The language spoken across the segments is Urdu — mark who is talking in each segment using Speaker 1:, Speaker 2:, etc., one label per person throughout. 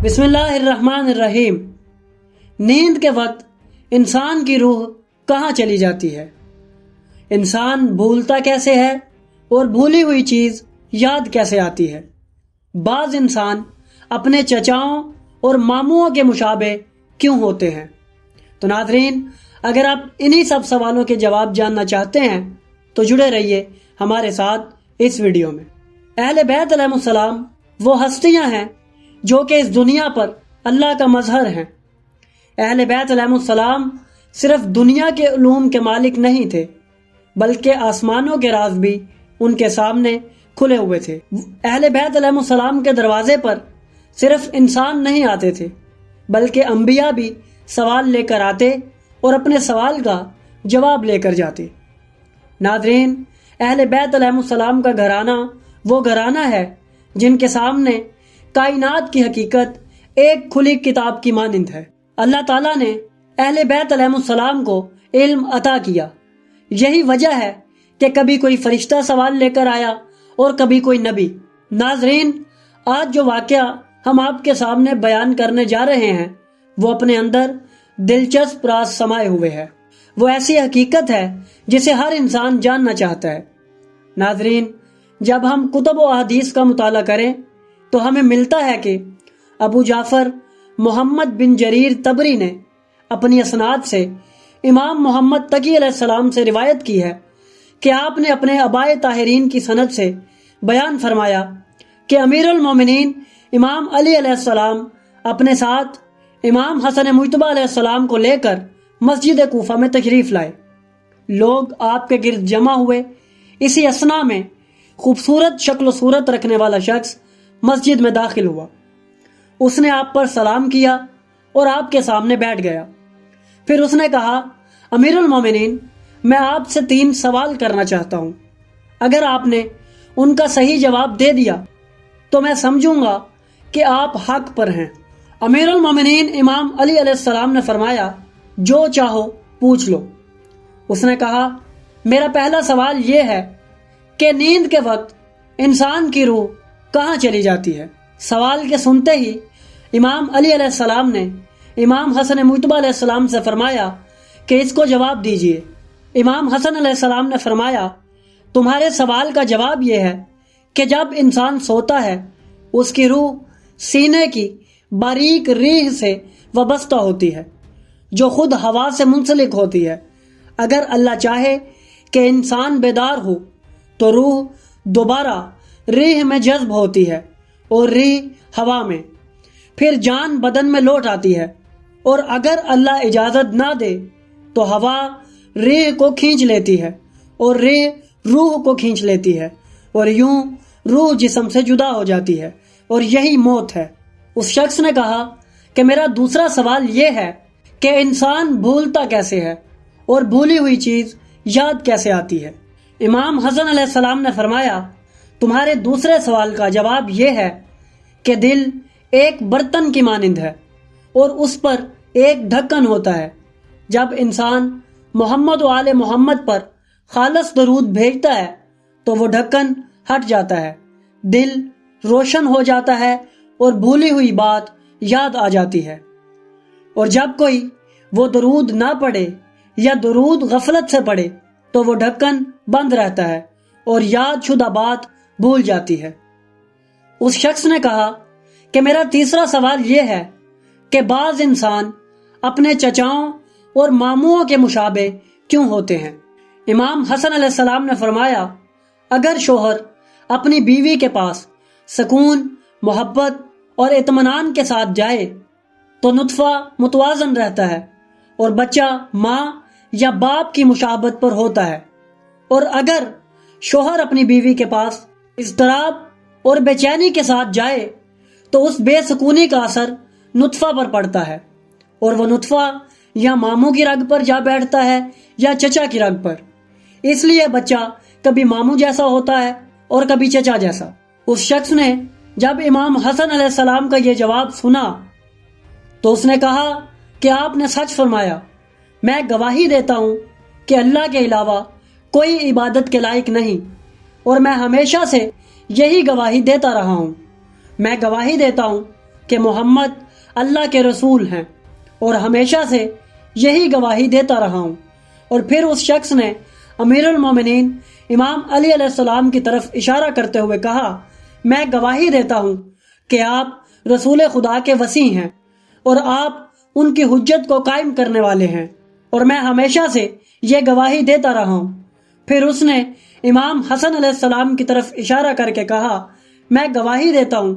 Speaker 1: بسم اللہ الرحمن الرحیم۔ نیند کے وقت انسان کی روح کہاں چلی جاتی ہے؟ انسان بھولتا کیسے ہے اور بھولی ہوئی چیز یاد کیسے آتی ہے؟ بعض انسان اپنے چچاؤں اور ماموں کے مشابہ کیوں ہوتے ہیں؟ تو ناظرین، اگر آپ انہی سب سوالوں کے جواب جاننا چاہتے ہیں تو جڑے رہیے ہمارے ساتھ اس ویڈیو میں۔ اہل بیت علیہ السلام وہ ہستیاں ہیں جو کہ اس دنیا پر اللہ کا مظہر ہیں۔ اہل بیت علیہ السلام صرف دنیا کے علوم کے مالک نہیں تھے بلکہ آسمانوں کے راز بھی ان کے سامنے کھلے ہوئے تھے۔ اہل بیت علیہ السلام کے دروازے پر صرف انسان نہیں آتے تھے بلکہ انبیاء بھی سوال لے کر آتے اور اپنے سوال کا جواب لے کر جاتے۔ ناظرین، اہل بیت علیہ السلام کا گھرانہ وہ گھرانہ ہے جن کے سامنے کائنات کی حقیقت ایک کھلی کتاب کی مانند ہے۔ اللہ تعالیٰ نے اہل بیت علیہ السلام کو علم عطا کیا۔ یہی وجہ ہے کہ کبھی کوئی فرشتہ سوال لے کر آیا اور کبھی کوئی نبی۔ ناظرین، آج جو واقعہ ہم آپ کے سامنے بیان کرنے جا رہے ہیں وہ اپنے اندر دلچسپ راز سمائے ہوئے ہے۔ وہ ایسی حقیقت ہے جسے ہر انسان جاننا چاہتا ہے۔ ناظرین، جب ہم کتب و احادیث کا مطالعہ کریں تو ہمیں ملتا ہے کہ ابو جعفر محمد بن جریر طبری نے اپنی اسناد سے امام محمد تقی علیہ السلام سے روایت کی ہے کہ آپ نے اپنے آبائے طاہرین کی سند سے بیان فرمایا کہ امیر المومنین امام علی علیہ السلام اپنے ساتھ امام حسن مجتبی علیہ السلام کو لے کر مسجد کوفہ میں تشریف لائے۔ لوگ آپ کے گرد جمع ہوئے۔ اسی اثنا میں خوبصورت شکل و صورت رکھنے والا شخص مسجد میں داخل ہوا۔ اس نے آپ پر سلام کیا اور آپ کے سامنے بیٹھ گیا۔ پھر اس نے کہا، امیر المومنین، میں آپ سے 3 سوال کرنا چاہتا ہوں۔ اگر آپ نے ان کا صحیح جواب دے دیا تو میں سمجھوں گا کہ آپ حق پر ہیں۔ امیر المومنین امام علی علیہ السلام نے فرمایا، جو چاہو پوچھ لو۔ اس نے کہا، میرا پہلا سوال یہ ہے کہ نیند کے وقت انسان کی روح کہاں چلی جاتی ہے؟ سوال کے سنتے ہی امام علی علیہ السلام نے امام حسن مجتبی علیہ السلام سے فرمایا کہ اس کو جواب دیجئے۔ امام حسن علیہ السلام نے فرمایا، تمہارے سوال کا جواب یہ ہے کہ جب انسان سوتا ہے اس کی روح سینے کی باریک ریح سے وابستہ ہوتی ہے جو خود ہوا سے منسلک ہوتی ہے۔ اگر اللہ چاہے کہ انسان بیدار ہو تو روح دوبارہ ریح میں جذب ہوتی ہے اور ریح ہوا میں، پھر جان بدن میں لوٹ آتی ہے، اور اگر اللہ اجازت نہ دے تو ہوا ریح کو کھینچ لیتی ہے اور ریح روح کو کھینچ لیتی ہے، اور یوں روح جسم سے جدا ہو جاتی ہے، اور یہی موت ہے۔ اس شخص نے کہا کہ میرا دوسرا سوال یہ ہے کہ انسان بھولتا کیسے ہے اور بھولی ہوئی چیز یاد کیسے آتی ہے؟ امام حسن علیہ السلام نے فرمایا، تمہارے دوسرے سوال کا جواب یہ ہے کہ دل ایک برتن کی مانند ہے اور اس پر ایک ڈھکن ہوتا ہے۔ جب انسان محمد و آل محمد پر خالص درود بھیجتا ہے تو وہ ڈھکن ہٹ جاتا ہے، دل روشن ہو جاتا ہے اور بھولی ہوئی بات یاد آ جاتی ہے۔ اور جب کوئی وہ درود نہ پڑھے یا درود غفلت سے پڑھے تو وہ ڈھکن بند رہتا ہے اور یاد شدہ بات بھول جاتی ہے۔ اس شخص نے کہا کہ میرا تیسرا سوال یہ ہے کہ بعض انسان اپنے چچاؤں اور ماموں کے مشابہ کیوں ہوتے ہیں؟ امام حسن علیہ السلام نے فرمایا، اگر شوہر اپنی بیوی کے پاس سکون، محبت اور اطمینان کے ساتھ جائے تو نطفہ متوازن رہتا ہے اور بچہ ماں یا باپ کی مشابہت پر ہوتا ہے، اور اگر شوہر اپنی بیوی کے پاس اضطراب اور بے چینی کے ساتھ جائے تو اس بے سکونی کا اثر نطفہ پر پڑتا ہے، اور وہ نطفہ یا ماموں کی رگ پر جا بیٹھتا ہے یا چچا کی رگ پر۔ اس لیے بچہ کبھی ماموں جیسا ہوتا ہے اور کبھی چچا جیسا۔ اس شخص نے جب امام حسن علیہ السلام کا یہ جواب سنا تو اس نے کہا کہ آپ نے سچ فرمایا، میں گواہی دیتا ہوں کہ اللہ کے علاوہ کوئی عبادت کے لائق نہیں، اور میں ہمیشہ سے یہی گواہی دیتا رہا ہوں۔ میں گواہی دیتا ہوں کہ محمد اللہ کے رسول ہیں اور ہمیشہ سے یہی گواہی دیتا رہا ہوں۔ اور پھر اس شخص نے امیر المومنین امام علی علیہ السلام کی طرف اشارہ کرتے ہوئے کہا، میں گواہی دیتا ہوں کہ آپ رسول خدا کے وصی ہیں اور آپ ان کی حجت کو قائم کرنے والے ہیں، اور میں ہمیشہ سے یہ گواہی دیتا رہا ہوں۔ پھر اس نے امام حسن علیہ السلام کی طرف اشارہ کر کے کہا، میں گواہی دیتا ہوں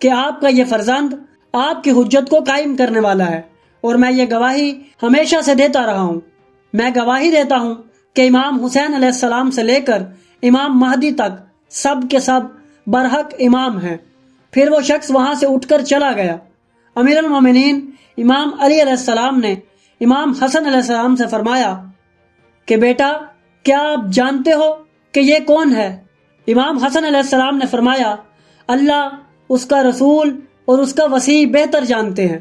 Speaker 1: کہ آپ کا یہ فرزند آپ کی حجت کو قائم کرنے والا ہے، اور میں یہ گواہی ہمیشہ سے دیتا رہا ہوں۔ میں گواہی دیتا ہوں کہ امام حسین علیہ السلام سے لے کر امام مہدی تک سب کے سب برحق امام ہیں۔ پھر وہ شخص وہاں سے اٹھ کر چلا گیا۔ امیر المومنین امام علی علیہ السلام نے امام حسن علیہ السلام سے فرمایا کہ بیٹا، کیا آپ جانتے ہو کہ یہ کون ہے؟ امام حسن علیہ السلام نے فرمایا، اللہ، اس کا رسول اور اس کا وصی بہتر جانتے ہیں۔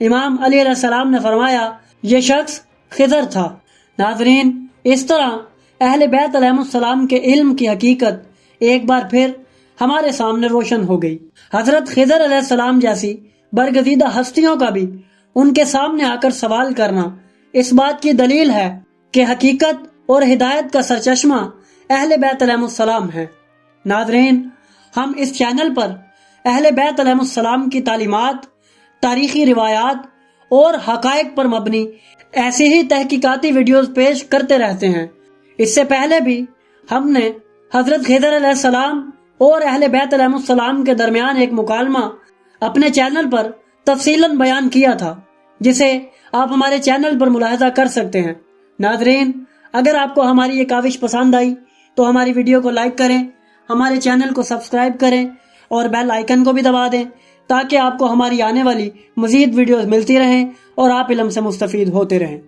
Speaker 1: امام علی علیہ السلام نے فرمایا، یہ شخص خضر تھا۔ ناظرین، اس طرح اہل بیت علیہ السلام کے علم کی حقیقت ایک بار پھر ہمارے سامنے روشن ہو گئی۔ حضرت خضر علیہ السلام جیسی برگزیدہ ہستیوں کا بھی ان کے سامنے آ کر سوال کرنا اس بات کی دلیل ہے کہ حقیقت اور ہدایت کا سرچشمہ اہل بیت علیہ السلام ہے۔ ناظرین، ہم اس چینل پر اہل بیت علیہ السلام کی تعلیمات، تاریخی روایات اور حقائق پر مبنی ایسی ہی تحقیقاتی ویڈیوز پیش کرتے رہتے ہیں۔ اس سے پہلے بھی ہم نے حضرت خضر علیہ السلام اور اہل بیت علیہ السلام کے درمیان ایک مکالمہ اپنے چینل پر تفصیلاً بیان کیا تھا، جسے آپ ہمارے چینل پر ملاحظہ کر سکتے ہیں۔ ناظرین، اگر آپ کو ہماری یہ کاوش پسند آئی تو ہماری ویڈیو کو لائک کریں، ہمارے چینل کو سبسکرائب کریں اور بیل آئیکن کو بھی دبا دیں تاکہ آپ کو ہماری آنے والی مزید ویڈیوز ملتی رہیں اور آپ علم سے مستفید ہوتے رہیں۔